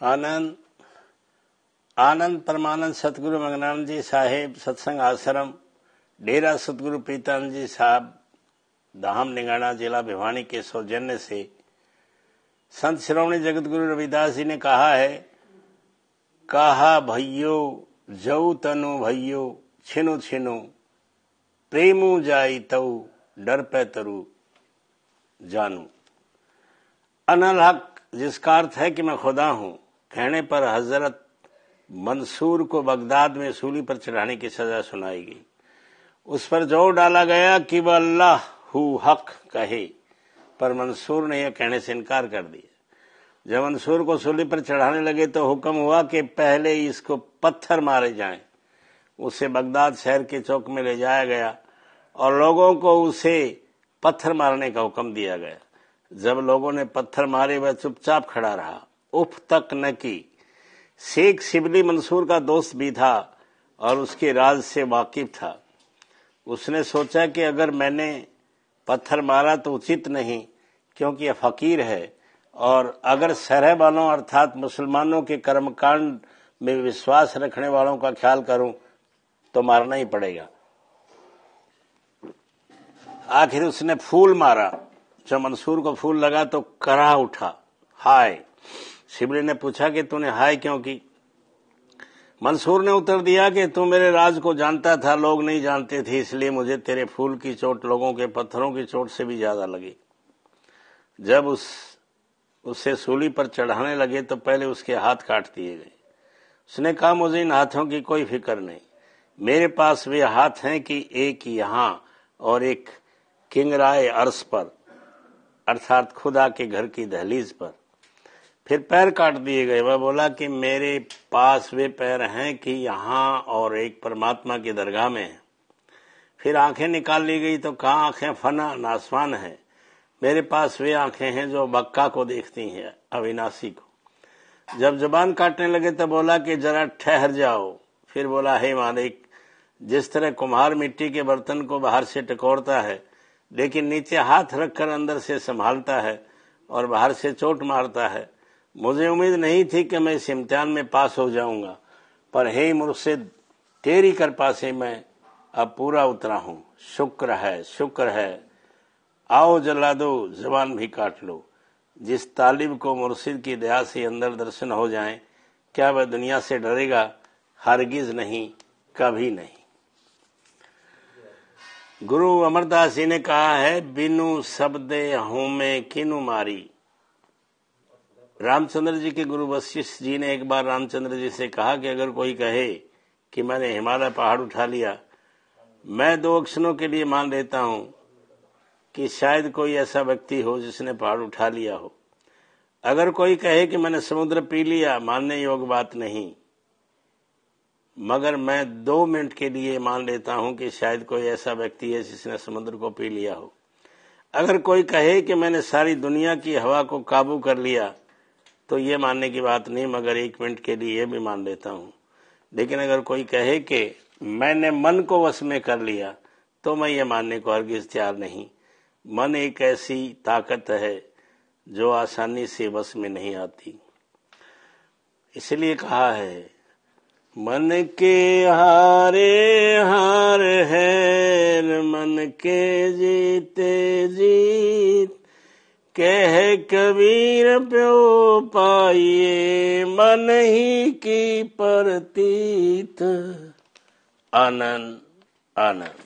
आनंद आनंद परमानंद सतगुरु मंगनानंद जी साहेब सत्संग आश्रम डेरा सतगुरु प्रीतानंद जी साहब धाम निगाना जिला भिवानी के सौजन्य से संत श्रोमणी जगत गुरु रविदास जी ने कहा है, कहा भैयो जऊ तनु भैयो छिनु छिनु प्रेमु जाई तऊ डर पे तरु जानू। अनल हक जिसका अर्थ है कि मैं खुदा हूं कहने पर हजरत मंसूर को बगदाद में सूली पर चढ़ाने की सजा सुनाई गई। उस पर जोर डाला गया कि वह अल्लाह हु हक कहे, पर मंसूर ने यह कहने से इनकार कर दिया। जब मंसूर को सूली पर चढ़ाने लगे तो हुक्म हुआ कि पहले इसको पत्थर मारे जाएं। उसे बगदाद शहर के चौक में ले जाया गया और लोगों को उसे पत्थर मारने का हुक्म दिया गया। जब लोगों ने पत्थर मारे वह चुपचाप खड़ा रहा, उफ तक न की। शेख शिबली मंसूर का दोस्त भी था और उसके राज से वाकिफ था। उसने सोचा कि अगर मैंने पत्थर मारा तो उचित नहीं, क्योंकि यह फकीर है, और अगर शरह वालों अर्थात मुसलमानों के कर्मकांड में विश्वास रखने वालों का ख्याल करूं तो मारना ही पड़ेगा। आखिर उसने फूल मारा। जब मंसूर को फूल लगा तो कराह उठा, हाय। शिबली ने पूछा कि तूने हाय क्यों की? मंसूर ने उत्तर दिया कि तू मेरे राज को जानता था, लोग नहीं जानते थे, इसलिए मुझे तेरे फूल की चोट लोगों के पत्थरों की चोट से भी ज्यादा लगी। जब उसे सूली पर चढ़ाने लगे तो पहले उसके हाथ काट दिए गए। उसने कहा, मुझे इन हाथों की कोई फिक्र नहीं, मेरे पास वे हाथ हैं कि एक यहां और एक किंगराय अर्श पर अर्थात खुदा के घर की दहलीज पर। फिर पैर काट दिए गए। वह बोला कि मेरे पास वे पैर हैं कि यहां और एक परमात्मा की दरगाह में है। फिर आंखें निकाल ली गई तो कहा, आंखें फना नासवान है, मेरे पास वे आंखें हैं जो बक्का को देखती हैं, अविनाशी को। जब जुबान काटने लगे तो बोला कि जरा ठहर जाओ। फिर बोला, हे मालिक, जिस तरह कुम्हार मिट्टी के बर्तन को बाहर से टकोरता है लेकिन नीचे हाथ रखकर अंदर से संभालता है और बाहर से चोट मारता है, मुझे उम्मीद नहीं थी कि मैं इस इम्तिहान में पास हो जाऊंगा, पर हे मुर्शिद, तेरी कृपा से मैं अब पूरा उतरा हूं। शुक्र है, शुक्र है। आओ जला दो, जबान भी काट लो। जिस तालिब को मुर्शिद की दया से अंदर दर्शन हो जाए, क्या वह दुनिया से डरेगा? हरगिज नहीं, कभी नहीं। गुरु अमरदास जी ने कहा है, बिनु शब्दे हूं मैं किनु मारी। रामचंद्र जी के गुरु वशिष्ठ जी ने एक बार रामचंद्र जी से कहा कि अगर कोई कहे कि मैंने हिमालय पहाड़ उठा लिया, मैं 2 क्षणों के लिए मान लेता हूं कि शायद कोई ऐसा व्यक्ति हो जिसने पहाड़ उठा लिया हो। अगर कोई कहे कि मैंने समुद्र पी लिया, मानने योग्य बात नहीं, मगर मैं 2 मिनट के लिए मान लेता हूं कि शायद कोई ऐसा व्यक्ति है जिसने समुद्र को पी लिया हो। अगर कोई कहे कि मैंने सारी दुनिया की हवा को काबू कर लिया, तो ये मानने की बात नहीं, मगर 1 मिनट के लिए ये भी मान लेता हूं। लेकिन अगर कोई कहे कि मैंने मन को वश में कर लिया, तो मैं ये मानने को हरगिज तैयार नहीं। मन एक ऐसी ताकत है जो आसानी से वश में नहीं आती। इसलिए कहा है, मन के हारे हार है, मन के जीते जीत, कह कबीर प्यो पाइए, मन ही की प्रतीत। आनंद आनंद।